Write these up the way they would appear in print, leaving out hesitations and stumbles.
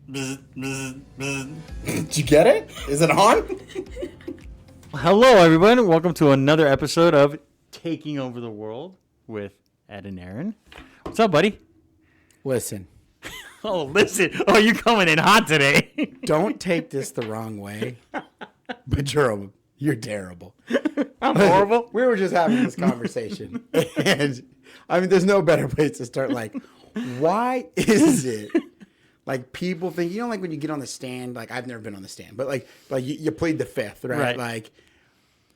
Did you get it? Is it on? Hello, everyone. Welcome to another episode of Taking Over the World with Ed and Aaron. What's up, buddy? Listen, Oh, listen. Oh, you're coming in hot today. don't take this the wrong way, but you're terrible. I'm horrible. We were just having this conversation, and I mean, there's no better place to start. Like, why is it like people think, like when you get on the stand? Like, I've never been on the stand, but like you plead the fifth, right? Right. Like,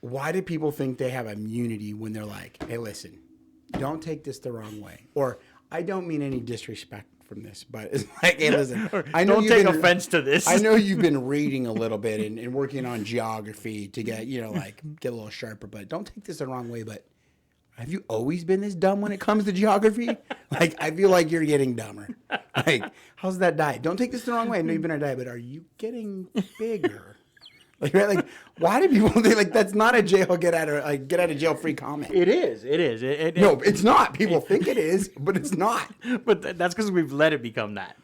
why do people think they have immunity when they're like, hey, listen, don't take this the wrong way, or I don't mean any disrespect from this, but it's like, hey, listen, I know Don't take offense to this. I know you've been reading a little bit and working on geography to get, get a little sharper, but don't take this the wrong way. But have you always been this dumb when it comes to geography? Like, I feel like you're getting dumber. Like, how's that diet? Don't take this the wrong way. I know you've been on a diet, but are you getting bigger? Like, right? Like, why do people think like that's not a get out of jail free comment? It is. No, it's not. People think it is, but it's not. But that's because we've let it become that.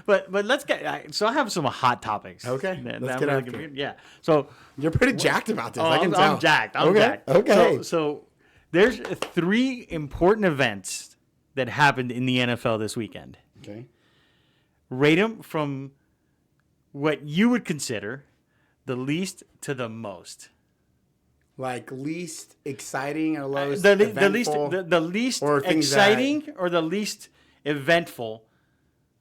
But let's get. So I have some hot topics. Okay, let's get after it. Yeah. So You're pretty jacked about this. oh, I can tell. I'm jacked. I'm jacked. Okay. So there's 3 important events that happened in the NFL this weekend. Okay. Rate them from what you would consider the least to the most. Like least exciting or lowest The least or things exciting or the least eventful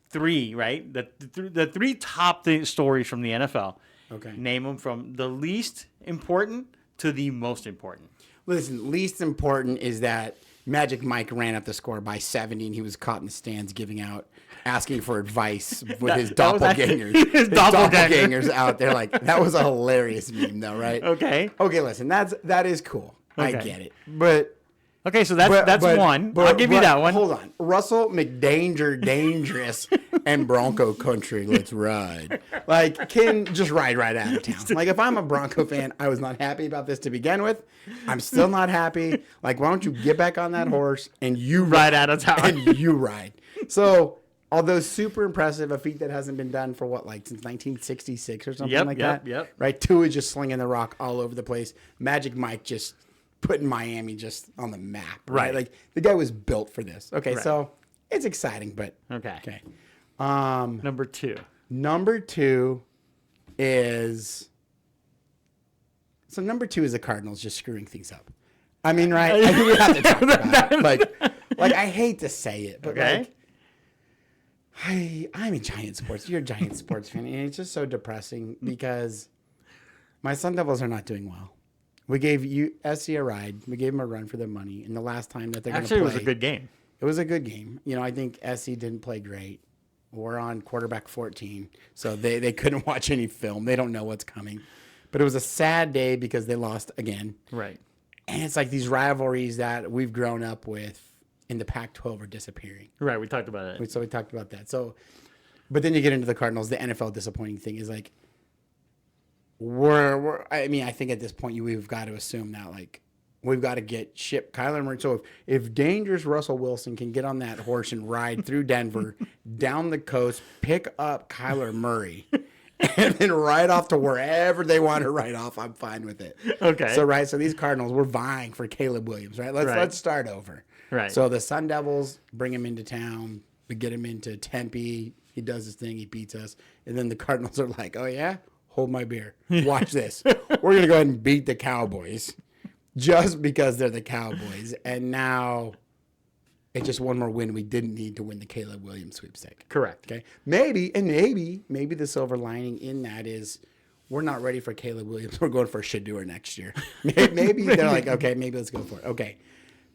3, right? The 3 top stories from the NFL. Okay. Name them from the least important to the most important. Listen, least important is that Magic Mike ran up the score by 70 and he was caught in the stands asking for advice with his doppelgangers. His doppelgangers out there. Like, that was a hilarious meme though, right? Okay. Okay, listen, that is cool. I Okay. get it. But Okay, so that's one. I'll give you that one. Hold on. Russell McDanger Dangerous and Bronco Country, let's ride. Like, can just ride right out of town. Like, if I'm a Bronco fan, I was not happy about this to begin with. I'm still not happy. Like, why don't you get back on that horse and you Ride out of town. And you ride. So, although super impressive, a feat that hasn't been done for since 1966 or something that. Yep. Right? Tua is just slinging the rock all over the place. Magic Mike just putting Miami just on the map. Right? Like, the guy was built for this. Okay, Right. so it's exciting, but Okay. Number 2. is number 2 is the Cardinals just screwing things up. I mean, right? I think we have to talk about it. Like I hate to say it, but Okay. I'm a Giant sports. You're a Giant sports fan, and it's just so depressing because my Sun Devils are not doing well. We gave SC a ride. We gave them a run for their money, and the last time that they're going to play, Actually, it was a good game. It was a good game. I think SC didn't play great. We're on quarterback 14, so they couldn't watch any film. They don't know what's coming. But it was a sad day because they lost again. Right. And it's like these rivalries that we've grown up with in the Pac-12 are disappearing. Right, we talked about it. So we talked about that. So, but then you get into the Cardinals. The NFL disappointing thing is like, I think at this point we've got to assume that like we've got to ship Kyler Murray. So if dangerous Russell Wilson can get on that horse and ride through Denver, down the coast, pick up Kyler Murray, and then ride off to wherever they want to ride off, I'm fine with it. Okay. So these Cardinals, we're vying for Caleb Williams, right? Let's start over. Right. So the Sun Devils bring him into town. We get him into Tempe. He does his thing. He beats us. And then the Cardinals are like, oh, yeah? Hold my beer. Watch this. We're going to go ahead and beat the Cowboys just because they're the Cowboys. And now it's just one more win we didn't need to win the Caleb Williams sweepstake. Correct. Okay. Maybe the silver lining in that is we're not ready for Caleb Williams. We're going for Shedeur next year. Maybe they're like, okay, maybe let's go for it. Okay.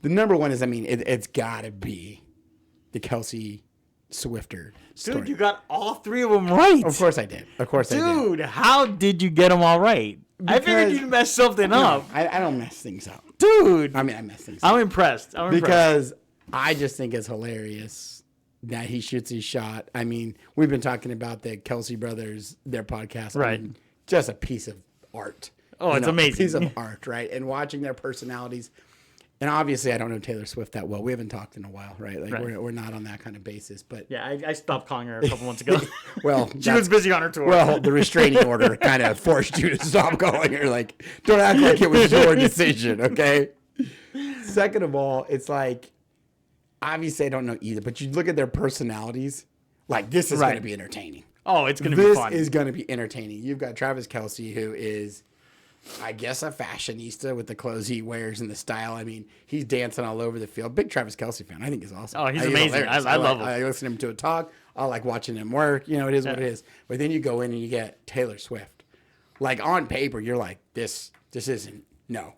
The number one is, it's got to be the Kelsey Swifter story. Dude, you got all 3 of them right. Of course I did. I did. Dude, how did you get them all right? I figured you'd mess something up. I don't mess things up. Dude. I mess things up. I'm impressed. Because I just think it's hilarious that he shoots his shot. I mean, we've been talking about the Kelsey brothers, their podcast. Right. Just a piece of art. Oh, it's amazing. A piece of art, right? And watching their personalities. And obviously, I don't know Taylor Swift that well. We haven't talked in a while, right? Like Right. we're not on that kind of basis. But Yeah, I stopped calling her a couple months ago. well, She was busy on her tour. well, the restraining order kind of forced you to stop calling her. Like, don't act like it was your decision, okay? Second of all, it's like, obviously, I don't know either, but you look at their personalities. Like, this is Right. going to be entertaining. Oh, it's going to be This fun. is going to be entertaining. You've got Travis Kelce, who is, I guess, a fashionista with the clothes he wears and the style. I mean, he's dancing all over the field. Big Travis Kelce fan. I think he's awesome. Oh, he's I think amazing. hilarious. I love him. I listen to him to a talk. I like watching him work. You know, it is what it is. But then you go in and you get Taylor Swift. Like, on paper, you're like, this isn't, no.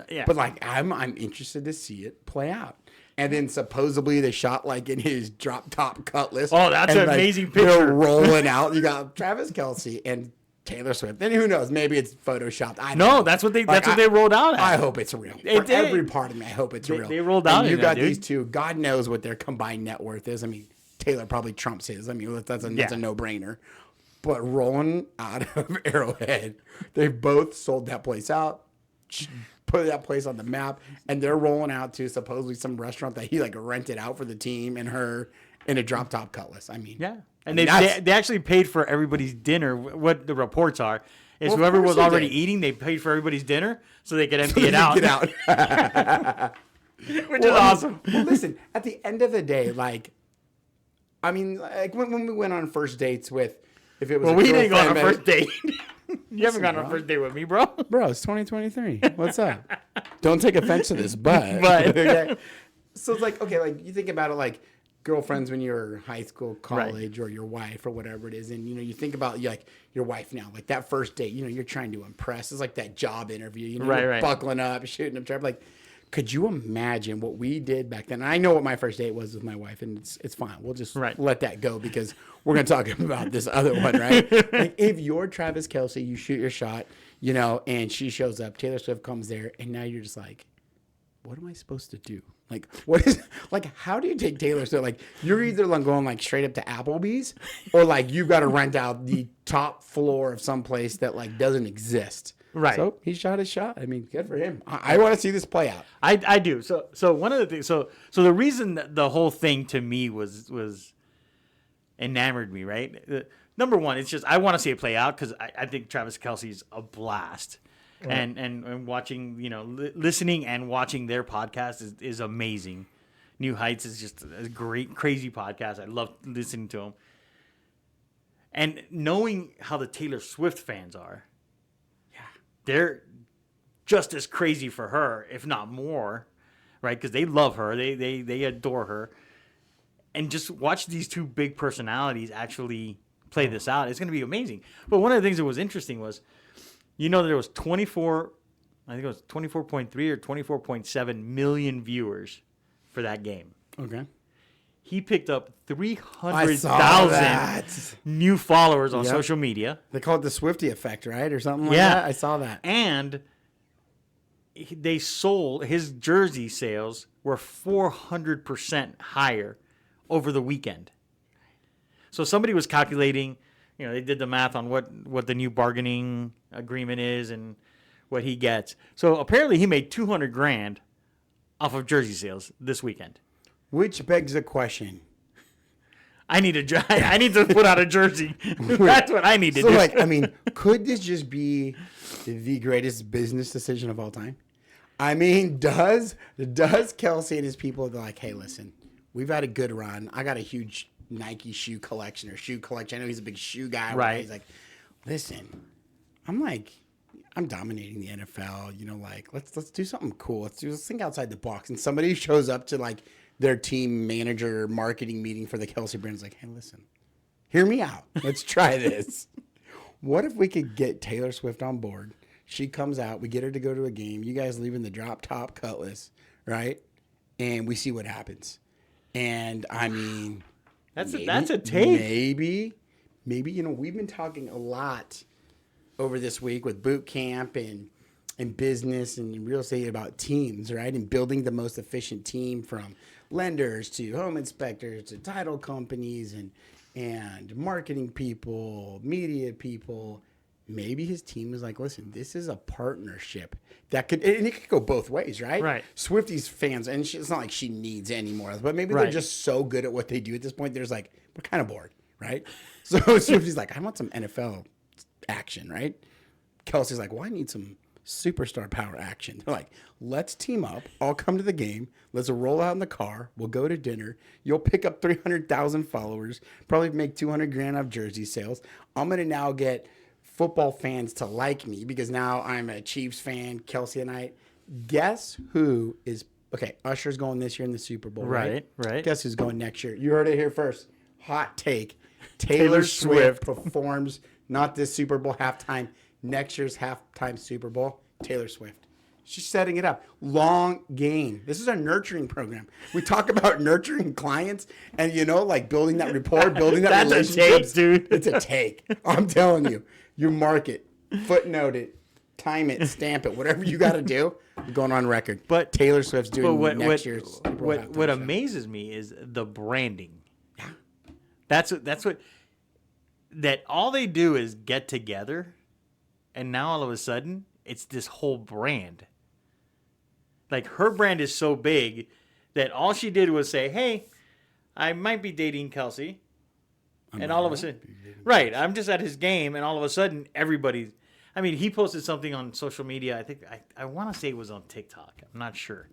Yeah. But like, I'm interested to see it play out. And then supposedly they shot like in his drop top cutlass. Oh, that's and, an like, amazing They're picture. rolling out. You got Travis Kelce and Taylor Swift. Then who knows? Maybe it's photoshopped. I don't no, know. that's what they Like, that's what they rolled out at. I hope it's real. It For did. every part of me, I hope it's real. they rolled And out you in got that, these dude. two. God knows what their combined net worth is. I mean, Taylor probably trumps his. I mean, that's a Yeah. no-brainer. But rolling out of Arrowhead, they both sold that place out, put that place on the map, and they're rolling out to supposedly some restaurant that he like rented out for the team and her in a drop top cutlass. I mean, Yeah, and that's- they actually paid for everybody's dinner. What the reports are is Well, of whoever course was they already did. eating, they paid for everybody's dinner so they could empty it out, Get out. which is awesome. Well, listen, at the end of the day, like, I mean, like when we went on first dates with, if it was Well, a we didn't go on a girlfriend, first date. You haven't gone on a bro. first date with me, bro. Bro, it's 2023. What's up? Don't take offense to this, but. But. Okay. So it's like, okay, like you think about it like girlfriends when you're high school, college, or your wife or whatever it is. And, you know, you think about like your wife now, like that first date, you know, you're trying to impress. It's like that job interview, you know, Right, you're right. buckling up, shooting up trap. Like, could you imagine what we did back then? And I know what my first date was with my wife, and it's fine. We'll just Right. let that go because we're going to talk about this other one, right? Like, if you're Travis Kelce, you shoot your shot, you know, and she shows up, Taylor Swift comes there, and now you're just like, what am I supposed to do? Like, what is, like, how do you take Taylor Swift? Like, you're either like going like straight up to Applebee's, or like you've got to rent out the top floor of some place that like doesn't exist. Right. So he shot his shot. I mean, good for him. I want to see this play out. I do. So one of the things. So the reason that the whole thing to me was enamored me. Right. Number one, it's just I want to see it play out because I think Travis Kelce's a blast. Right. And watching, you know, listening and watching their podcast is amazing. New Heights is just a great, crazy podcast. I love listening to them. And knowing how the Taylor Swift fans are, they're just as crazy for her, if not more, right? Because they love her, they adore her, and just watch these two big personalities actually play this out. It's going to be amazing. But one of the things that was interesting was, you know, there was 24, I think it was 24.3 or 24.7 million viewers for that game. Okay. He picked up I saw that. 300,000 new followers on Yep. social media. They call it the Swifty effect, right? Or something like Yeah. that. I saw that. And they sold his jersey sales were 400% higher over the weekend. So somebody was calculating, you know, they did the math on what the new bargaining agreement is and what he gets. So apparently he made 200 grand off of jersey sales this weekend. Which begs the question. I need to put out a jersey. That's what I need to So, do. like, I mean, could this just be the greatest business decision of all time? I mean, does Kelce and his people, they're like, hey, listen, we've had a good run. I got a huge Nike shoe collection. I know he's a big shoe guy. Right. He's like, listen, I'm dominating the NFL. You know, like, let's do something cool. Let's think outside the box. And somebody shows up to like their team manager marketing meeting for the Kelce brand. Is like, hey, listen, hear me out. Let's try this. What if we could get Taylor Swift on board? She comes out. We get her to go to a game. You guys leave in the drop top cutlass, right? And we see what happens. And I mean, that's a take. Maybe, you know, we've been talking a lot over this week with boot camp and business and real estate about teams, right? And building the most efficient team from lenders to home inspectors to title companies and marketing people, media people. maybe his team was like, listen, this is a partnership that could, and it could go both ways, right? Right. Swifties fans, and it's not like she needs any more, but maybe Right. they're just so good at what they do at this point. There's like, we're kind of bored, right? So Swifties like, I want some NFL action, right? Kelsey's like, well, I need some superstar power action. They're like, let's team up. I'll come to the game. Let's roll out in the car. We'll go to dinner. You'll pick up 300,000 followers, probably make 200 grand off jersey sales. I'm going to now get football fans to like me because now I'm a Chiefs fan, Kelsey and I. Guess who is, okay, Usher's going this year in the Super Bowl, right? Right. Guess who's going next year? You heard it here first. Hot take. Taylor Swift performs not this Super Bowl halftime, next year's halftime Super Bowl. Taylor Swift. She's setting it up. Long game. This is a nurturing program. We talk about nurturing clients and, like building that rapport, building that That's a relationship. take, dude. It's a take. I'm telling you. You mark it, footnote it, time it, stamp it, whatever you got to do. You're going on record. But Taylor Swift's doing But next year's Super Bowl halftime what show. amazes me is the branding. Yeah. That's what that all they do is get together, and now all of a sudden it's this whole brand. Like her brand is so big that all she did was say, "Hey, I might be dating Kelsey," and all of a sudden, right? I'm just at his game, and all of a sudden everybody's. I mean, he posted something on social media. I think I want to say it was on TikTok. I'm not sure.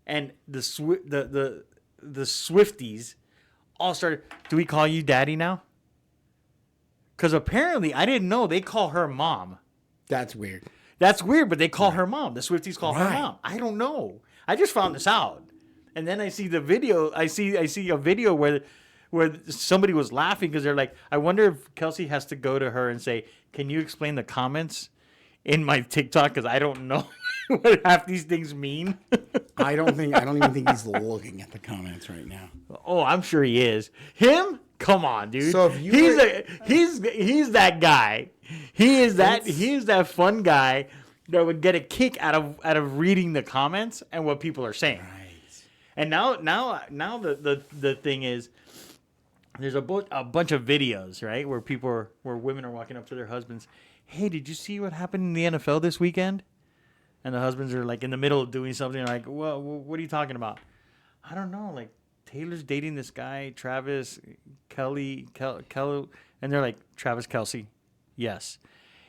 And the Swifties all started. Do we call you daddy now? Because apparently I didn't know they call her mom. That's weird. That's weird, but they call her mom. The Swifties call her Right. mom. I don't know. I just found this out, and then I see the video. I see a video where somebody was laughing because they're like, I wonder if Kelsey has to go to her and say, "Can you explain the comments in my TikTok? Because I don't know what half these things mean." I don't even think he's looking at the comments right now. Oh, I'm sure he is. Him? Come on, dude. So if you he's that guy. He is that fun guy that would get a kick out of reading the comments and what people are saying. Right. And now the thing is, there's a bunch of videos, right, where women are walking up to their husbands. Hey, did you see what happened in the NFL this weekend? And the husbands are like in the middle of doing something, like, well, what are you talking about? I don't know. Like Taylor's dating this guy, Travis Kelly, and they're like, Travis Kelce, yes,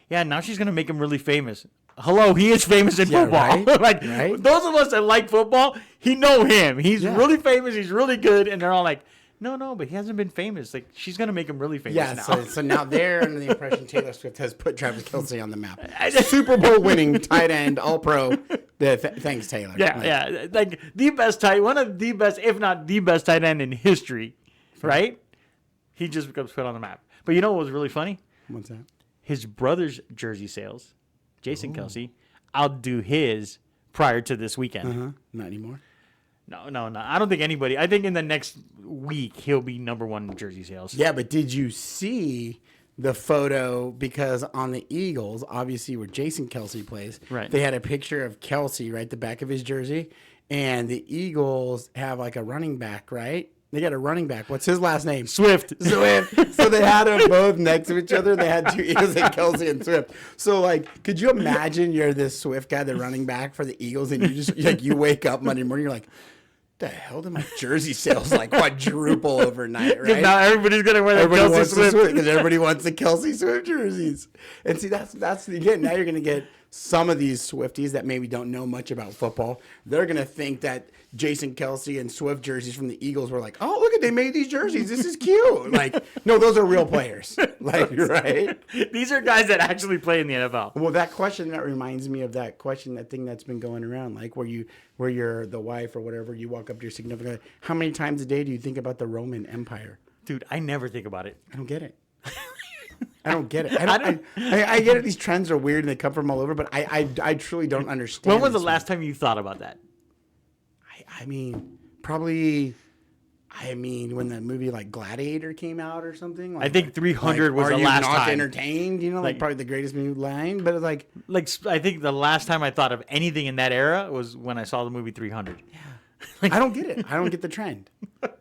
yeah. Now she's gonna make him really famous. Hello, he is famous in football. Right, like right. those of us that like football, he know him. He's Yeah. really famous. He's really good, and they're all like, no, but he hasn't been famous. Like she's gonna make him really famous Yeah, now. so now they're under the impression Taylor Swift has put Travis Kelce on the map. Super Bowl winning tight end, all pro. Thanks, Taylor. Yeah. Like the best one of the best, if not the best tight end in history, right? He just becomes put on the map. But you know what was really funny? What's that? His brother's jersey sales, Jason Kelce, outdo his prior to this weekend. Not anymore. No. I don't think anybody. I think in the next week he'll be number one in jersey sales. Yeah, but did you see the photo? Because on the Eagles, obviously where Jason Kelce plays, Right. they had a picture of Kelce right at the back of his jersey, and the Eagles have like a running back, right? They got a running back. What's his last name? Swift. Swift. So they had them both next to each other. They had two Eagles and Kelce and Swift. So like, could you imagine you're this Swift guy, the running back for the Eagles, and you just like you wake up Monday morning, you're like, the hell did my jersey sales like quadruple overnight, right? Now everybody's gonna wear the Everybody Kelce wants Swift. the Swift because everybody wants the Kelce Swift jerseys. And see, that's again. Now you're gonna get some of these Swifties that maybe don't know much about football. They're gonna think that Jason Kelce and Swift jerseys from the Eagles were like, oh, look at they made these jerseys. This is cute. Like, no, those are real players. Like, right? These are guys that actually play in the NFL. Well, that question that reminds me of that question, that thing that's been going around, like where you're the wife or whatever, you walk up to your significant other. How many times a day do you think about the Roman Empire? Dude, I never think about it. I don't get it. I don't get it. I get it. These trends are weird and they come from all over, but I truly don't understand. When was the this last time you thought about that? I mean, probably. I mean, when the movie like Gladiator came out or something. Like, I think 300 was are the you last not time. entertained? You know, like probably the greatest movie line. But it's like, Like I think the last time I thought of anything in that era was when I saw the movie 300. Like, I don't get it. I don't get the trend.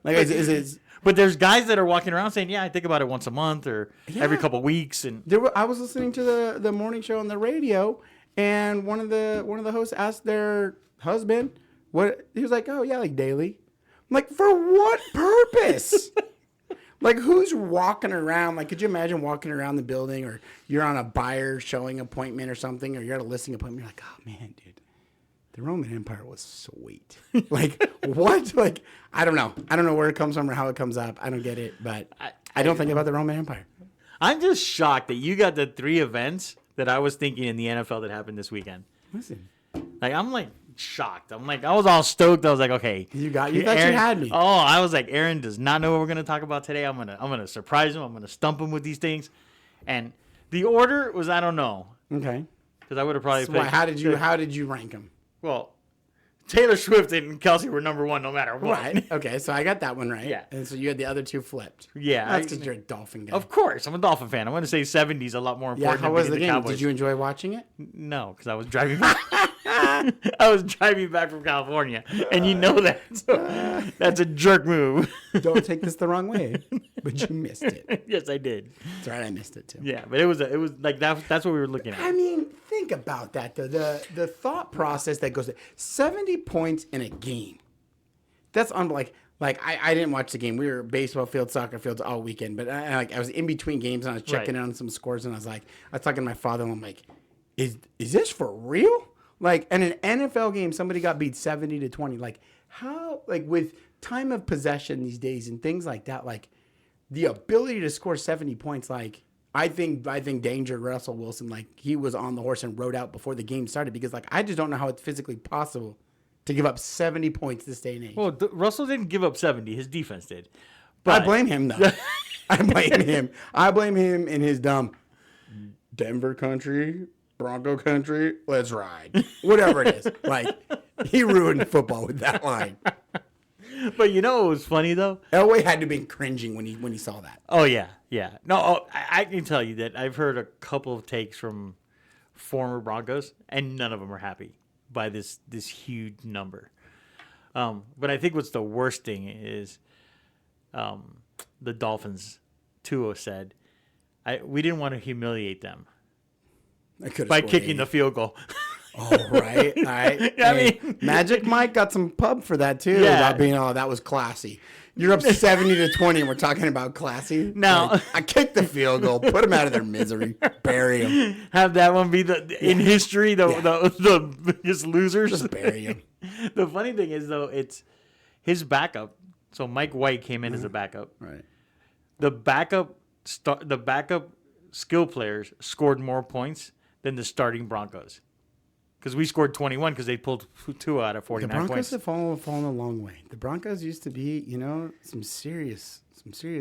Like, is but there's guys that are walking around saying, "Yeah, I think about it once a month or every Yeah. couple weeks." And I was listening to the morning show on the radio, and one of the hosts asked their husband what he was like. Oh yeah, like daily. I'm like, for what purpose? Like, who's walking around? Like, could you imagine walking around the building, or you're on a buyer showing appointment or something, or you're at a listing appointment? You're like, oh man, dude, the Roman Empire was sweet. Like, what? Like, I don't know. I don't know where it comes from or how it comes up. I don't get it, but I don't think about the Roman Empire. I'm just shocked that you got the 3 events that I was thinking in the NFL that happened this weekend. Listen, Like, I'm like shocked. I'm like, I was all stoked. I was like, okay, you thought you Aaron- had me. Oh, I was like, Aaron does not know what we're gonna talk about today. I'm gonna surprise him. I'm gonna stump him with these things. And the order was, I don't know, Okay. because I would have probably So why, picked. how did you rank them? Well, Taylor Swift and Kelsey were number 1 no matter what. Right. Okay. So I got that one right. Yeah. And so you had the other 2 flipped. Yeah, That's I- because you're a Dolphin guy. Of course, I'm a Dolphin fan. I'm going to say 70's a lot more Yeah. important. How than was the beating game? Cowboys. Did you enjoy watching it? No, because I was driving back. I was driving back from California, and you know that. So that's a jerk move. Don't take this the wrong way, but you missed it. Yes, I did. That's right. I missed it too. Yeah, but it was like that. That's what we were looking I at. mean, think about that though. The thought process that goes 70 points in a game. That's like I didn't watch the game. We were baseball field, soccer fields all weekend, but I was in between games and I was checking Right. in on some scores and I was talking to my father and I'm like, is this for real? Like in an NFL game, somebody got beat 70-20. Like how? Like with time of possession these days and things like that. Like the ability to score 70 points. Like I think Danger Russell Wilson, like he was on the horse and rode out before the game started because like I just don't know how it's physically possible to give up 70 points this day and age. Well, Russell didn't give up 70. His defense did. I But blame him though. I blame him. I blame him in his dumb Denver country, Bronco country. Let's ride. Whatever it is. Like he ruined football with that line. But you know what was funny though? Elway had to have been cringing when he saw that. Oh yeah, yeah. No, I can tell you that I've heard a couple of takes from former Broncos, and none of them are happy by this huge number. But I think what's the worst thing is, the Dolphins, Tua said, we didn't want to humiliate them I could have by scored kicking 80. the field goal. Oh, right. All right. I Hey, mean- Magic Mike got some pub for that too. Yeah. About being, that was classy. You're up 70-20 and we're talking about classy. No. Like, I kicked the field goal, put them out of their misery, bury them, Have that one be in history the biggest losers. just bury them. The funny thing is though, it's his backup. So Mike White came in as a backup. Right. The backup skill players scored more points than the starting Broncos. Because we scored 21 because they pulled 2 out of The 49 Broncos points. have fallen a long way. The Broncos used to be, some serious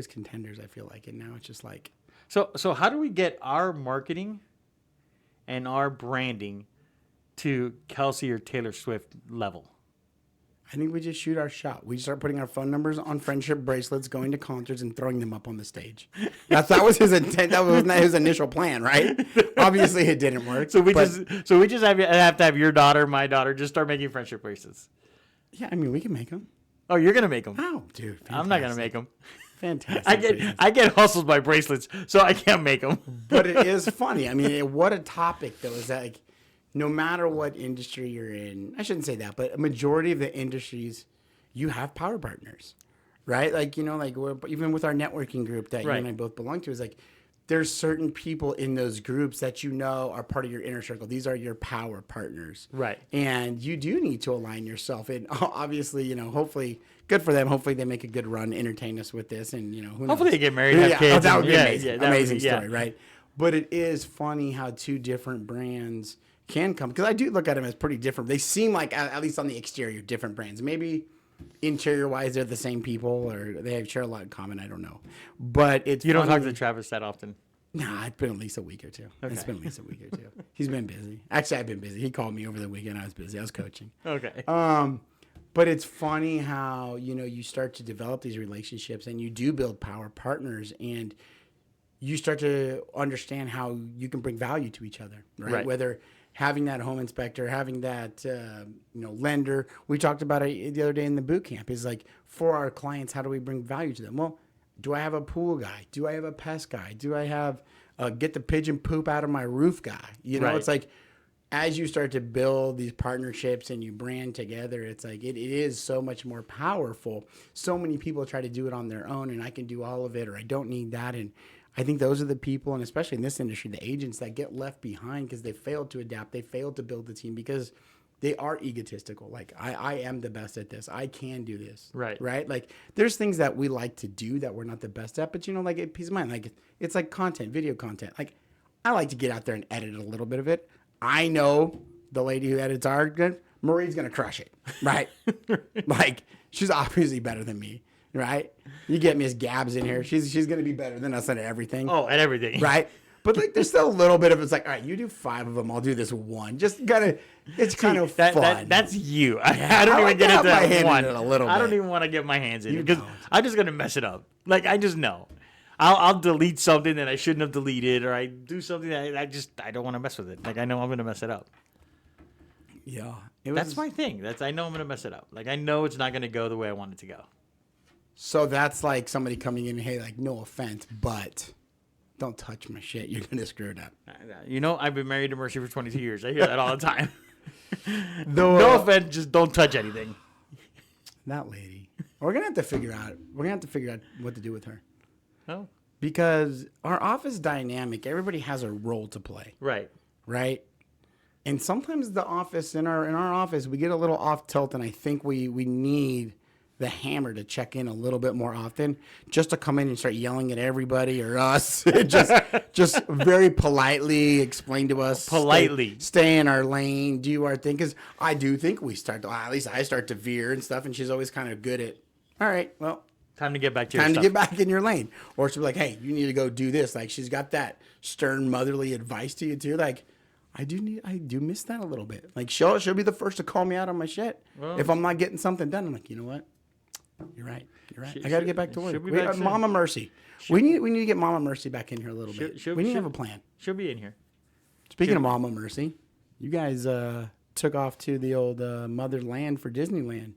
contenders, I feel like. And now it's just like, So how do we get our marketing and our branding to Kelsey or Taylor Swift level? I think we just shoot our shot. We start putting our phone numbers on friendship bracelets, going to concerts, and throwing them up on the stage. That was his intent. That was not his initial plan, right? Obviously, it didn't work. So we but- just have to have your daughter, my daughter, just start making friendship bracelets. Yeah, I mean, we can make them. Oh, you're gonna make them. Oh, dude, I'm not gonna make them. Fantastic. I get hustled by bracelets, so I can't make them. But it is funny. I mean, what a topic though. Is that like, no matter what industry you're in, I shouldn't say that, but a majority of the industries, you have power partners, right? Like even with our networking group that you Right. and I both belong to, is like there's certain people in those groups that are part of your inner circle. These are your power partners, Right. And you do need to align yourself. And obviously, hopefully, good for them. Hopefully, they make a good run, entertain us with this, and who Hopefully knows? they get married, have kids, that and- would be yeah, amazing. yeah, that would Amazing be- yeah. story, right? But it is funny how 2 different brands can come, because I do look at them as pretty different. They seem like, at least on the exterior, different brands. Maybe interior wise, they're the same people, or they share a lot in common. I don't know. But it's You don't talk funny. to Travis that often. Nah, it's been at least a week or two. It's Okay. been at least a week or two. He's been busy. Actually, I've been busy. He called me over the weekend. I was busy. I was coaching. Okay. But it's funny how, you start to develop these relationships and you do build power partners and you start to understand how you can bring value to each other, right? Right. Whether having that home inspector, having that lender. We talked about it the other day in the boot camp. Is like, for our clients, how do we bring value to them? Well, do I have a pool guy? Do I have a pest guy? Do I have get the pigeon poop out of my roof guy? Right. It's like, as you start to build these partnerships and you brand together, it's like it is so much more powerful. So many people try to do it on their own, and I can do all of it, or I don't need that. And I think those are the people, and especially in this industry, the agents that get left behind because they failed to adapt, they failed to build the team because they are egotistical. Like, I am the best at this. I can do this. Right. Right? Like, there's things that we like to do that we're not the best at, but like, peace of mind. Like, it's like content, video content. Like, I like to get out there and edit a little bit of it. I know the lady who edits our Marie's going to crush it. Right? Like, she's obviously better than me. Right? You get Miss Gabs in here. She's going to be better than us at everything. Oh, at everything. Right? But like, there's still a little bit of it's like, all right, you do 5 of them. I'll do this one. Just gotta. It's kind of fun. That's you. I don't I even like get to have into my that hand in one. it a little I don't bit. even want to get my hands in You it because don't. I'm just gonna mess it up. Like, I just know. I'll delete something that I shouldn't have deleted, or I do something that I don't want to mess with it. Like, I know I'm gonna mess it up. Yeah. That's my thing. I know I'm gonna mess it up. Like, I know it's not gonna go the way I want it to go. So that's like somebody coming in, hey, like, no offense, but don't touch my shit. You're gonna screw it up. You know, I've been married to Mercy for 22 years. I hear that all the time. Though, No offense, just don't touch anything. that lady. We're gonna have to figure out. What to do with her, Oh, because our office dynamic. Everybody has a role to play, right. right? And sometimes the office in our office, we get a little off tilt, and I think we need the hammer to check in a little bit more often, just to come in and start yelling at everybody or us. just very politely explain to us. Politely. Stay in our lane, do our thing. Because I do think we start to, at least I start to veer and stuff, and she's always kind of good at, all right, well, Time to get back to your time to stuff. get back in your lane. Or she'll be like, hey, you need to go do this. Like, she's got that stern motherly advice to you too. Like, I do miss that a little bit. Like, she'll be the first to call me out on my shit Well, if I'm not getting something done. I'm like, you know what? You're right. She- I got to she- get back to work. she'll be We back got soon. Mama Mercy. We need to get Mama Mercy back in here a little bit. she'll- We need to she'll- have a plan. She'll be in here. Speaking of Mama Mercy, you guys took off to the old motherland for Disneyland.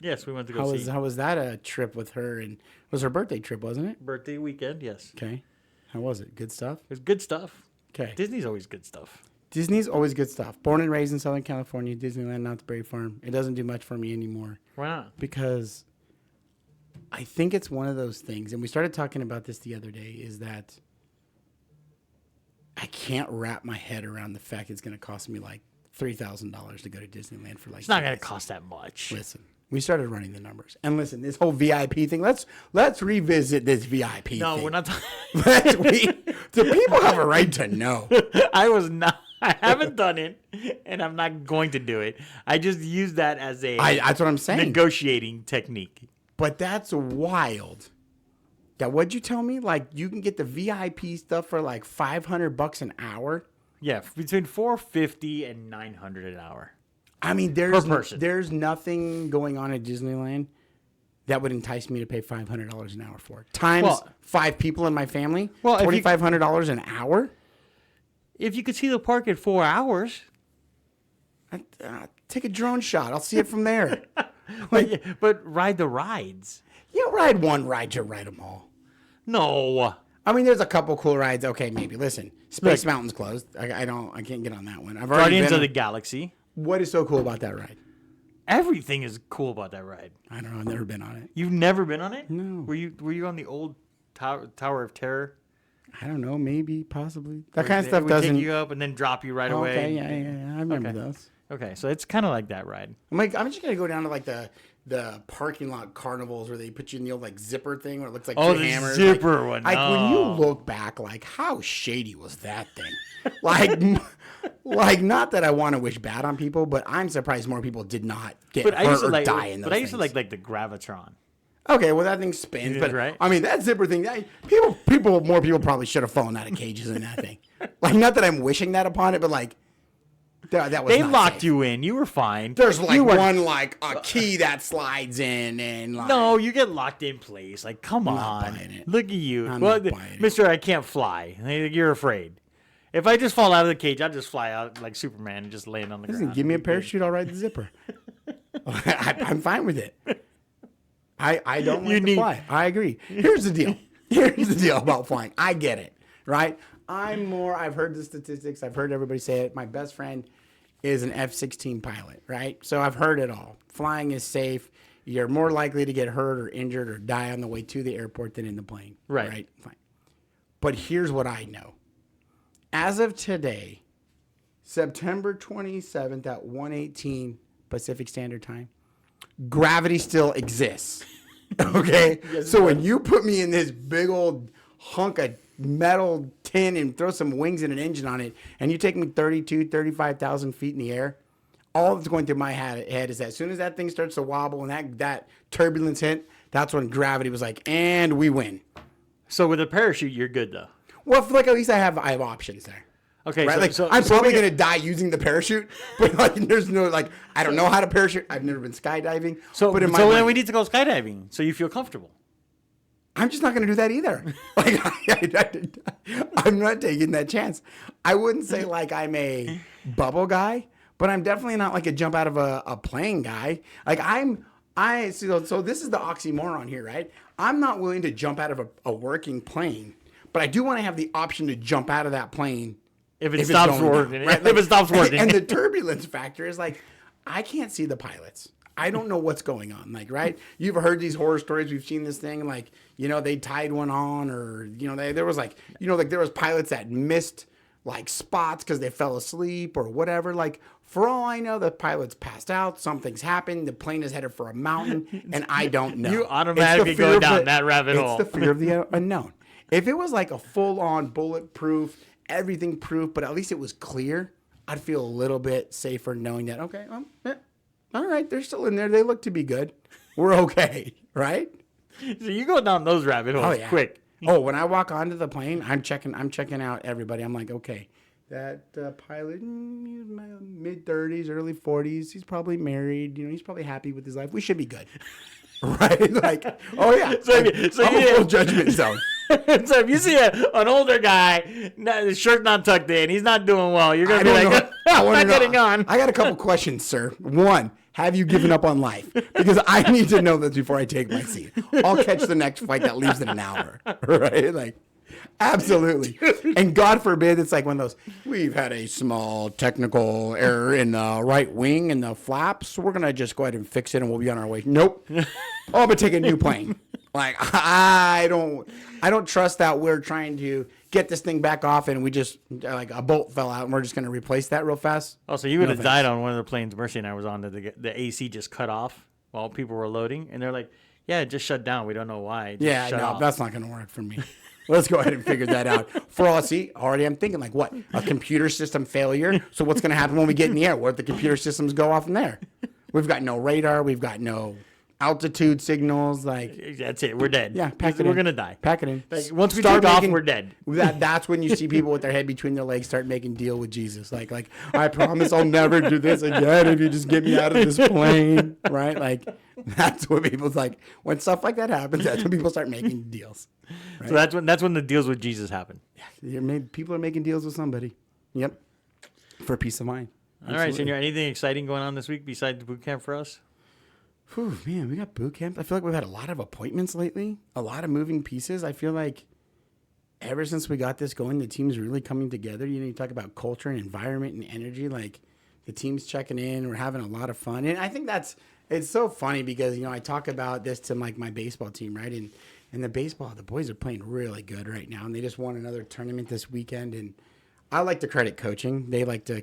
Yes, we went to go see. How was that a trip with her? And it was her birthday trip, wasn't it? Birthday weekend, yes. Okay. How was it? Good stuff? It was good stuff. Okay. Disney's always good stuff. Disney's always good stuff. Born and raised in Southern California, Disneyland, Knott's Berry Farm. It doesn't do much for me anymore Why not? because I think it's one of those things, and we started talking about this the other day, is that I can't wrap my head around the fact it's going to cost me like $3,000 to go to Disneyland for like. It's not 2 going to days. cost that much. Listen, we started running the numbers, and listen, this whole VIP thing. Let's revisit this VIP. No, thing. we're not. The people have a right to know. I was not. I haven't done it, and I'm not going to do it. I just use that as a That's what I'm saying. negotiating technique. But that's wild. That what'd you tell me? Like, you can get the VIP stuff for like $500 an hour. Yeah, between $450 and $900 an hour. I mean, person. there's nothing going on at Disneyland that would entice me to pay $500 an hour for. Times Well- 5 people in my family, Well, if you- $2,500 an hour. If you could see the park in 4 hours, Take a drone shot. I'll see it from there. but ride the rides. You ride one ride, you ride them all. No. I mean, there's a couple cool rides. Okay, maybe. Listen, Space Look. Mountain's closed. I can't get on that one. I've already Guardians been. of the Galaxy. What is so cool about that ride? Everything is cool about that ride. I don't know. I've never been on it. You've never been on it? No. Were you on the old Tower of Terror? I don't know. Maybe, possibly. That Where kind of they stuff would doesn't. take you up and then drop you right away. Okay, yeah. I remember Okay. those. Okay, so it's kind of like that ride. I'm just gonna go down to like the parking lot carnivals where they put you in the old like zipper thing where it looks like Oh, two the hammers. zipper one. Like when you No. look back, like how shady was that thing? like not that I want to wish bad on people, but I'm surprised more people did not get But hurt I used to or like. die in those But I used to things. like the Gravitron. Okay, well that thing spins, You but did, right? I mean that zipper thing. More people probably should have fallen out of cages in that thing. Like, not that I'm wishing that upon it, but like that was. They not locked safe. you in. You were fine. There's like You were- one like a key that slides in, and like No, you get locked in place. Like, come not on. buying it. Look at you. I'm Well, not buying it. Mister, I can't fly. You're afraid. If I just fall out of the cage, I'll just fly out like Superman and just land on the Listen, ground. give me a parachute, I'll ride the zipper. I'm fine with it. I don't like to fly. I agree. Here's the deal. Here's the deal about flying. I get it, right? I've heard the statistics. I've heard everybody say it. My best friend is an F-16 pilot, right? So I've heard it all. Flying is safe. You're more likely to get hurt or injured or die on the way to the airport than in the plane. Right. Fine. But here's what I know. As of today, September 27th at 1:18 Pacific Standard Time, gravity still exists. Okay? So when you put me in this big old hunk of metal tin and throw some wings and an engine on it, and you take me 35,000 feet in the air, all that's going through my head is that as soon as that thing starts to wobble and that turbulence hit, that's when gravity was like, and we win. So with a parachute, you're good though. Well, I feel like at least I have options there. Okay, Right? I'm probably going to die using the parachute, but like there's no, like, I don't know how to parachute. I've never been skydiving. So but in my then mind, we need to go skydiving so you feel comfortable. I'm just not going to do that either. Like, I'm not taking that chance. I wouldn't say like I'm a bubble guy, but I'm definitely not like a jump out of a plane guy. Like so this is the oxymoron here, right? I'm not willing to jump out of a working plane, but I do want to have the option to jump out of that plane If it stops working. right? If it stops working. And the turbulence factor is like, I can't see the pilots. I don't know what's going on. Like, right? You've heard these horror stories. We've seen this thing. Like, they tied one on, or there was like, there was pilots that missed like spots because they fell asleep or whatever. Like, for all I know, the pilot's passed out. Something's happened. The plane is headed for a mountain, and I don't know. You automatically go down that rabbit hole. It's the fear of the unknown. If it was like a full-on bulletproof, everything proof, but at least it was clear, I'd feel a little bit safer knowing that, okay, all right, they're still in there. They look to be good. We're okay, right? So you go down those rabbit holes quick. Oh, when I walk onto the plane, I'm checking out everybody. I'm like, okay, that pilot, he's mid-30s, early 40s. He's probably married. He's probably happy with his life. We should be good. Right? Like, oh, yeah. So I'm a full judgment zone. So if you see an older guy, his shirt not tucked in, he's not doing well, you're going to be like, I'm not getting on. I got a couple questions, sir. One, have you given up on life? Because I need to know this before I take my seat. I'll catch the next flight that leaves in an hour. Right? Like, absolutely. And God forbid, it's like one of those, we've had a small technical error in the right wing and the flaps. We're going to just go ahead and fix it and we'll be on our way. Nope. Oh, but take a new plane. Like, I don't trust that we're trying to get this thing back off and we just, like, a bolt fell out and we're just going to replace that real fast. Oh, so you would have died on one of the planes Mercy and I was on that the AC just cut off while people were loading. And they're like, yeah, it just shut down. We don't know why. Yeah, no, that's not going to work for me. Let's go ahead and figure that out. For all, already I'm thinking like, what? A computer system failure? So what's going to happen when we get in the air? What if the computer systems go off in there? We've got no radar. We've got no altitude signals. Like, that's it. We're dead. Yeah, pack it in. We're going to die. Pack it in. Like, once we take off, we're dead. That's when you see people with their head between their legs start making deal with Jesus. Like I promise I'll never do this again if you just get me out of this plane. Right? Like, that's what people's like. When stuff like that happens, that's when people start making deals. Right? So that's when the deals with Jesus happen. Yeah, people are making deals with somebody. Yep. For peace of mind. All right, Senor. Anything exciting going on this week besides boot camp for us? Whew, man, we got boot camp. I feel like we've had a lot of appointments lately, a lot of moving pieces. I feel like ever since we got this going, the team's really coming together. You talk about culture and environment and energy. Like, the team's checking in. We're having a lot of fun. And I think it's so funny because, I talk about this to like my baseball team, right? And the boys are playing really good right now. And they just won another tournament this weekend. And I like to credit coaching. They like to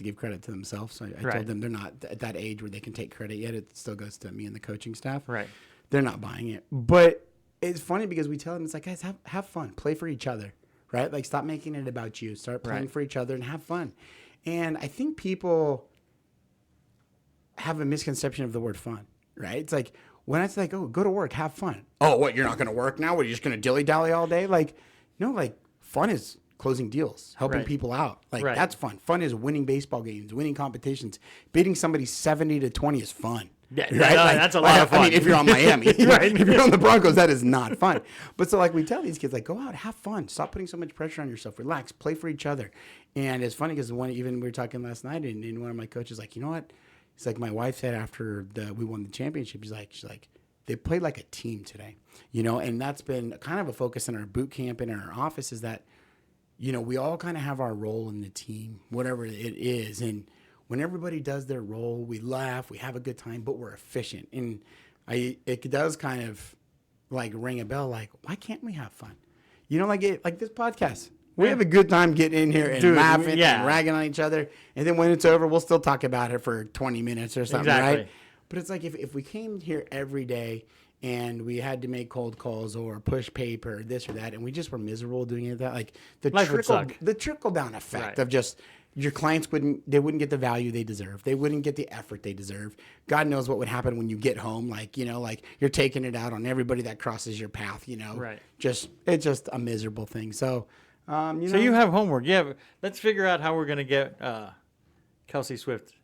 give credit to themselves. So I told them they're not at that age where they can take credit yet. It still goes to me and the coaching staff. Right. They're not buying it. But it's funny because we tell them, it's like, guys, have fun. Play for each other, right? Like, stop making it about you. Start playing for each other and have fun. And I think people have a misconception of the word fun, right? It's like, when it's like, oh, go to work, have fun. Oh, what, you're not going to work now? What, you're just going to dilly-dally all day? Like, no, like, fun is closing deals, helping people out. Like, that's fun. Fun is winning baseball games, winning competitions. Beating somebody 70-20 is fun. Yeah, right? no, Like, that's a lot of fun. I mean, if you're on Miami, Right. If you're on the Broncos, that is not fun. But so like we tell these kids, like, go out, have fun, stop putting so much pressure on yourself, relax, play for each other. And it's funny because even we were talking last night, and one of my coaches like, you know what? He's like, my wife said after we won the championship, she's like, they played like a team today, and that's been kind of a focus in our boot camp and in our office is that, we all kind of have our role in the team, whatever it is. And when everybody does their role, we laugh, we have a good time, but we're efficient. And it does kind of like ring a bell, like, why can't we have fun? Like this podcast. We have a good time getting in here and laughing and ragging on each other. And then when it's over, we'll still talk about it for 20 minutes or something, right? But it's like if we came here every day and we had to make cold calls or push paper, or this or that, and we just were miserable doing it, that like the trickle down effect of just your clients wouldn't get the value they deserve. They wouldn't get the effort they deserve. God knows what would happen when you get home. Like, like you're taking it out on everybody that crosses your path, Right. It's just a miserable thing. So, So you have homework. Yeah. Let's figure out how we're going to get Kelsey Swift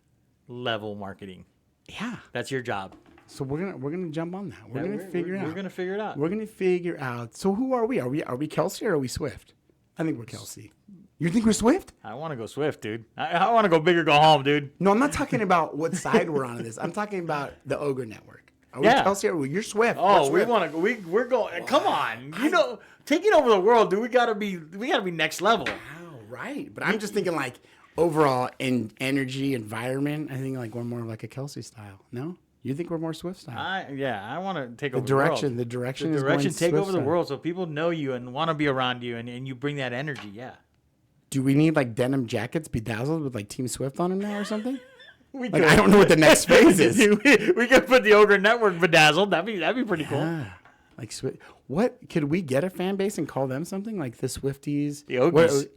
level marketing. Yeah. That's your job. So we're gonna jump on that. We're gonna figure it out. We're gonna figure it out. We're gonna figure out. So who are we? Are we Kelsey or are we Swift? I think we're Kelsey. You think we're Swift? I want to go Swift, dude. I want to go big or go home, dude. No, I'm not talking about what side we're on in this. I'm talking about the Ogre Network. Are we Kelsey or you're Swift? Oh, we want to go. We're going. Come on, taking over the world, dude. We gotta be next level. Wow, right. But I'm just thinking like overall in energy environment. I think like we're more like a Kelsey style. No. You think we're more Swift style? I want to take over the direction. the world. The direction take Swift over the style. world so people know you and want to be around you and you bring that energy. Yeah. Do we need like denim jackets bedazzled with like Team Swift on them now or something? Like, I don't know what the next phase is. We could put the Ogre Network bedazzled. That'd be pretty cool. Yeah. Like Swift. What could we get a fan base and call them something like the Swifties? The Ogies.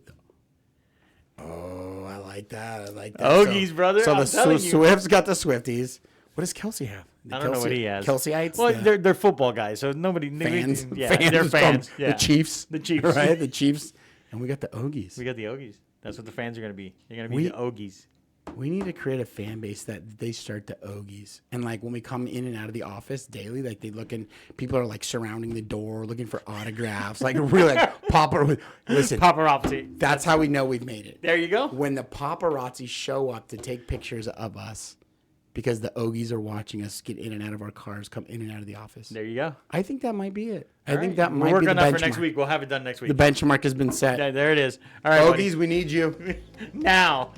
I like that. Ogies, brother. So I'm telling you. Swifts got the Swifties. What does Kelsey have? I don't know what he has. Kelseyites? Well, they're football guys, so nobody fans. they're fans. Yeah. The Chiefs. The Chiefs. Right? The Chiefs. And we got the Ogies. We got the Ogies. That's what the fans are going to be. They're going to be the Ogies. We need to create a fan base that they start the Ogies. And like when we come in and out of the office daily, like people are like surrounding the door looking for autographs. Like really like paparazzi. That's how we know we've made it. There you go. When the paparazzi show up to take pictures of us because the Ogies are watching us get in and out of our cars, come in and out of the office. There you go. I think that might be it. All I think right. that might we'll be the work on that benchmark. for next week. We'll have it done next week. The benchmark has been set. There it is. All right, Ogies, buddy. we need you. Now.